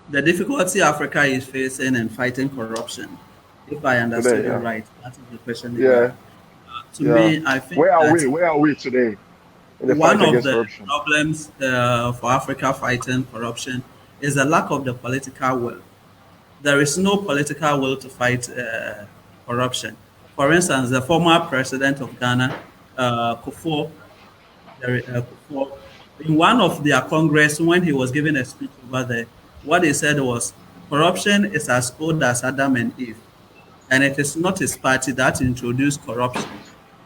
The difficulty Africa is facing in fighting corruption, if I today? understood it Yeah, right, that is the question yeah, here. To yeah. me, I think Where are that we? Where are we today in the one fight of against the corruption? problems for Africa fighting corruption is the lack of the political will. There is no political will to fight corruption. For instance, the former president of Ghana, Kufuor, Kufuor, in one of their congress, when he was giving a speech over there, what he said was, corruption is as old as Adam and Eve, and it is not his party that introduced corruption.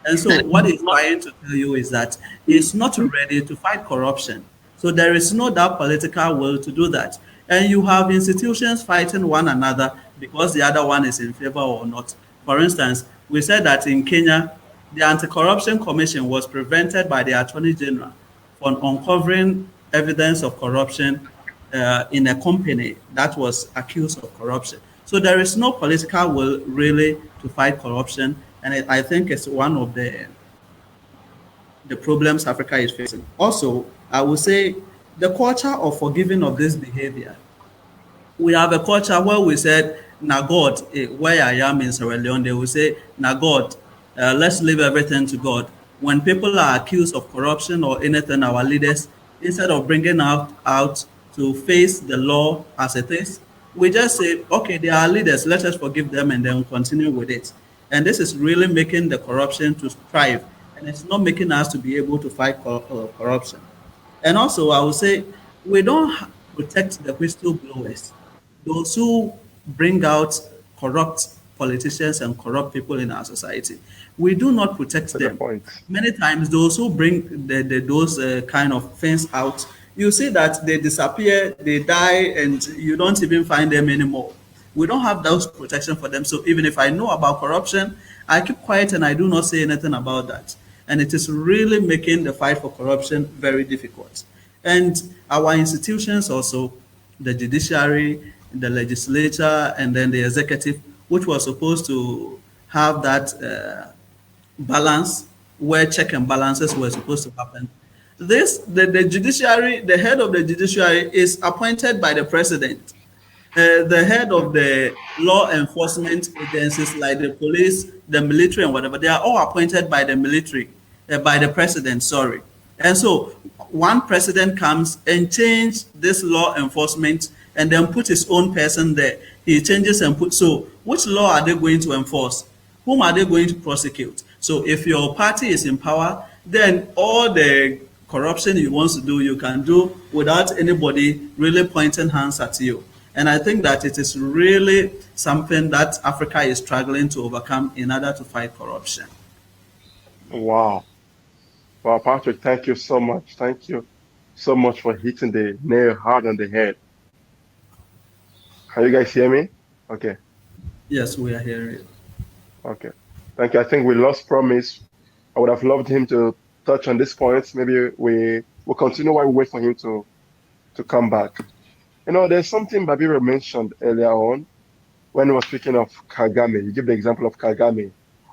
And so, what he's trying to tell you is that he's not ready to fight corruption. So, there is no that political will to do that. And you have institutions fighting one another because the other one is in favor or not. For instance, we said that in Kenya, the Anti Corruption Commission was prevented by the Attorney General from uncovering evidence of corruption in a company that was accused of corruption. So there is no political will really to fight corruption, and I think it's one of the problems Africa is facing. Also, I would say the culture of forgiving of this behavior. We have a culture where we said, "Na God," where I am in Sierra Leone, they will say, "Na God, let's leave everything to God." When people are accused of corruption or anything, our leaders, instead of bringing out to face the law as it is, we just say, "Okay, they are leaders. Let us forgive them and then continue with it." And this is really making the corruption to thrive, and it's not making us to be able to fight corruption. And also, I would say we don't protect the whistleblowers, those who bring out corrupt politicians and corrupt people in our society. We do not protect To the them. point. Many times, those who bring those kind of things out, you see that they disappear, they die, and you don't even find them anymore. We don't have those protection for them. So even if I know about corruption, I keep quiet and I do not say anything about that. And it is really making the fight for corruption very difficult. And our institutions also, the judiciary, the legislature, and then the executive, which was supposed to have that balance where check and balances were supposed to happen. The judiciary, the head of the judiciary is appointed by the president. The head of the law enforcement agencies like the police, the military, and whatever, they are all appointed by the military, by the president, sorry. And so one president comes and change this law enforcement and then put his own person there. He changes and put, so which law are they going to enforce? Whom are they going to prosecute? So if your party is in power, then all the corruption you want to do, you can do without anybody really pointing hands at you. And I think that it is really something that Africa is struggling to overcome in order to fight corruption. Wow. Wow, Patrick, thank you so much. Thank you so much for hitting the nail hard on the head. Can you guys hear me? Okay. Yes, we are hearing. Okay. Thank you. I think we lost Promise. I would have loved him to touch on this point. Maybe we'll continue while we wait for him to come back. There's something Babiro mentioned earlier on when he was speaking of Kagame. You give the example of Kagame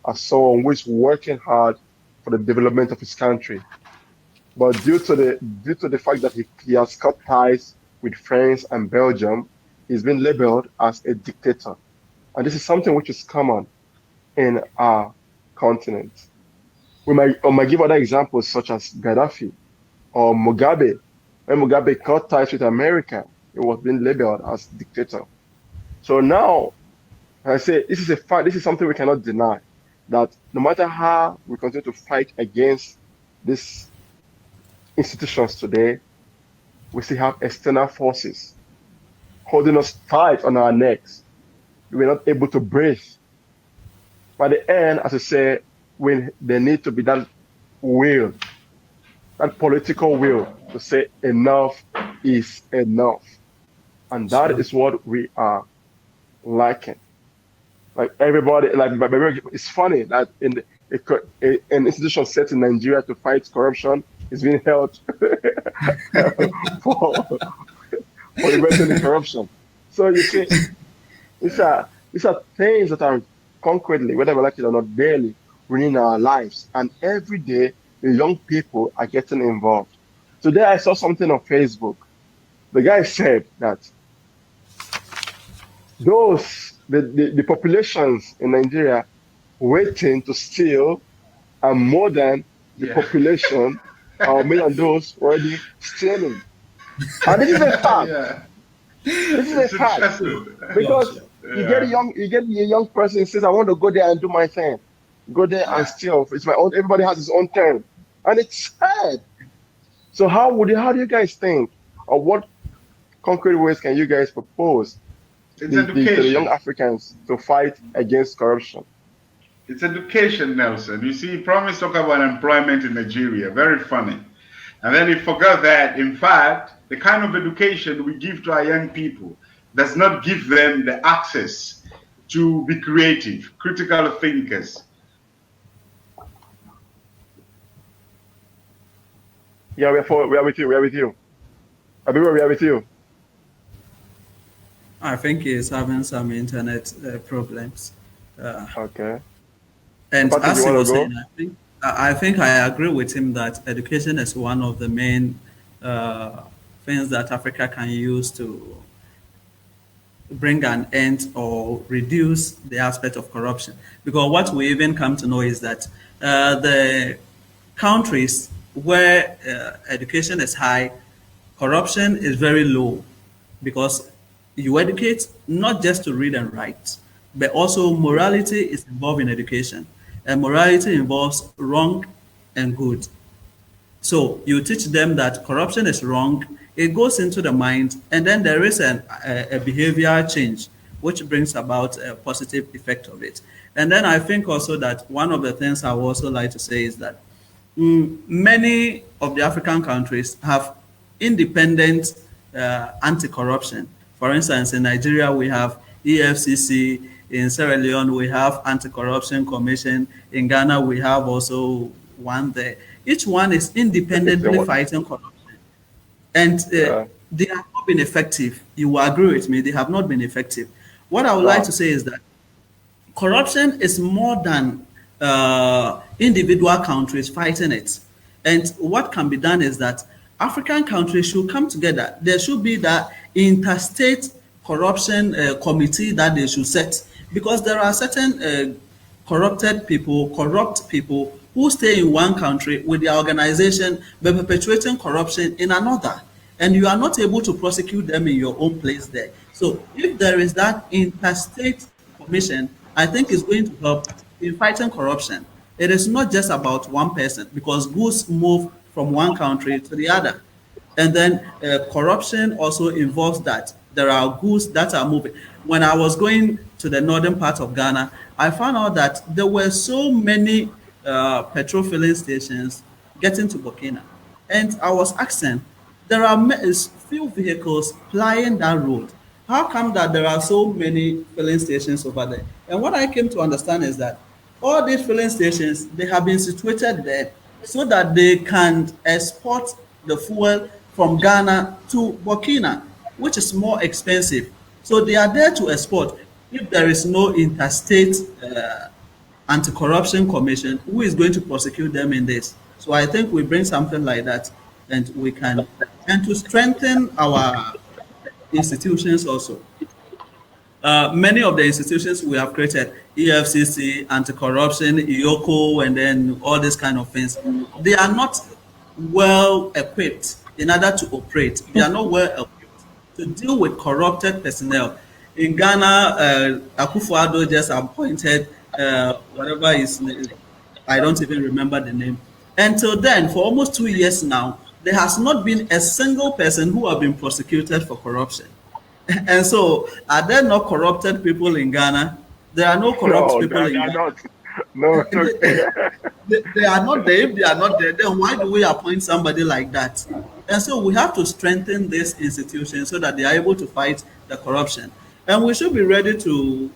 as someone who is working hard for the development of his country. But due to the fact that he has cut ties with France and Belgium, he's been labeled as a dictator. And this is something which is common in our continent. We might give other examples such as Gaddafi or Mugabe. When Mugabe cut ties with America, he was being labeled as dictator. So now, I say this is a fact, this is something we cannot deny, that no matter how we continue to fight against these institutions today, we still have external forces holding us tight on our necks. We're not able to breathe. By the end, as I say, when there need to be that will, that political will to say enough is enough. And that Sure. is what we are lacking. Like everybody, it's funny that an institution set in Nigeria to fight corruption is being held for preventing the corruption. So you see, these are things that are concretely, whether we like it or not, daily ruining our lives. And every day, the young people are getting involved. Today, I saw something on Facebook. The guy said that the populations in Nigeria waiting to steal are more than the Yeah. population or more than those already stealing. And this is a fact. Yeah. This is a It's fact. interesting. Because Yeah. you get a young person who says, I want to go there and do my thing. Go there and Yeah. steal. It's my own, everybody has his own turn. And it's sad. So how do you guys think? Or what concrete ways can you guys propose It's to the young education. Africans to fight against corruption? It's education, Nelson. You see, Promise talk about employment in Nigeria. Very funny. And then he forgot that, in fact, the kind of education we give to our young people does not give them the access to be creative, critical thinkers. Yeah, we are with you. We are with you. Abiba, we are with you. I think he's having some internet problems. Uh, Okay. and Patrick, you as he want to was go? saying, I think I agree with him that education is one of the main uh, things that Africa can use to bring an end or reduce the aspect of corruption. Because what we even come to know is that the countries where education is high, corruption is very low because you educate not just to read and write, but also morality is involved in education. And morality involves wrong and good. So you teach them that corruption is wrong, it goes into the mind, and then there is a behavior change, which brings about a positive effect of it. And then I think also that one of the things I would also like to say is that many of the African countries have independent anti-corruption. For instance, in Nigeria, we have EFCC. In Sierra Leone, we have Anti-Corruption Commission. In Ghana, we have also one there. Each one is They independently want- fighting corruption. And Yeah. they have not been effective. You will agree with me, they have not been effective. What I would like Wow. to say is that corruption is more than individual countries fighting it. And what can be done is that African countries should come together. There should be that interstate corruption committee that they should set because there are certain corrupt people who stay in one country with their organization but perpetuating corruption in another. And you are not able to prosecute them in your own place there. So if there is that interstate commission, I think it's going to help in fighting corruption. It is not just about one person because goods move from one country to the other. And then corruption also involves that there are goods that are moving. When I was going to the northern part of Ghana, I found out that there were so many petrol filling stations getting to Burkina. And I was asking, there are few vehicles plying that road. How come that there are so many filling stations over there? And what I came to understand is that all these filling stations, they have been situated there so that they can export the fuel from Ghana to Burkina, which is more expensive. So they are there to export. If there is no interstate anti-corruption commission, who is going to prosecute them in this? So I think we bring something like that, and we can, and to strengthen our institutions also. Many of the institutions we have created, EFCC, anti-corruption, IOCO, and then all these kind of things, they are not well equipped in order to operate. They are not well equipped to deal with corrupted personnel. In Ghana, Akufo-Addo just appointed whatever his name, I don't even remember the name. Until then, for almost 2 years now, there has not been a single person who have been prosecuted for corruption. And so, are there no corrupted people in Ghana? There are no corrupt No, people they in are Ghana. not. No, it's okay. They are not there. If they are not there, then why do we appoint somebody like that? And so we have to strengthen this institution so that they are able to fight the corruption. And we should be ready to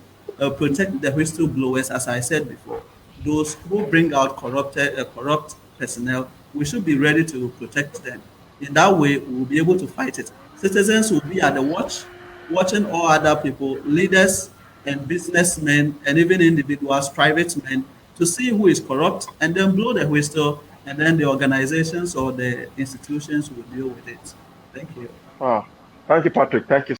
protect the whistleblowers, as I said before. Those who bring out corrupt personnel, we should be ready to protect them. In that way, we will be able to fight it. Citizens will be at the watch, watching all other people, leaders and businessmen, and even individuals, private men, to see who is corrupt and then blow the whistle, and then the organizations or the institutions will deal with it. Thank you. Ah, thank you, Patrick. Thank you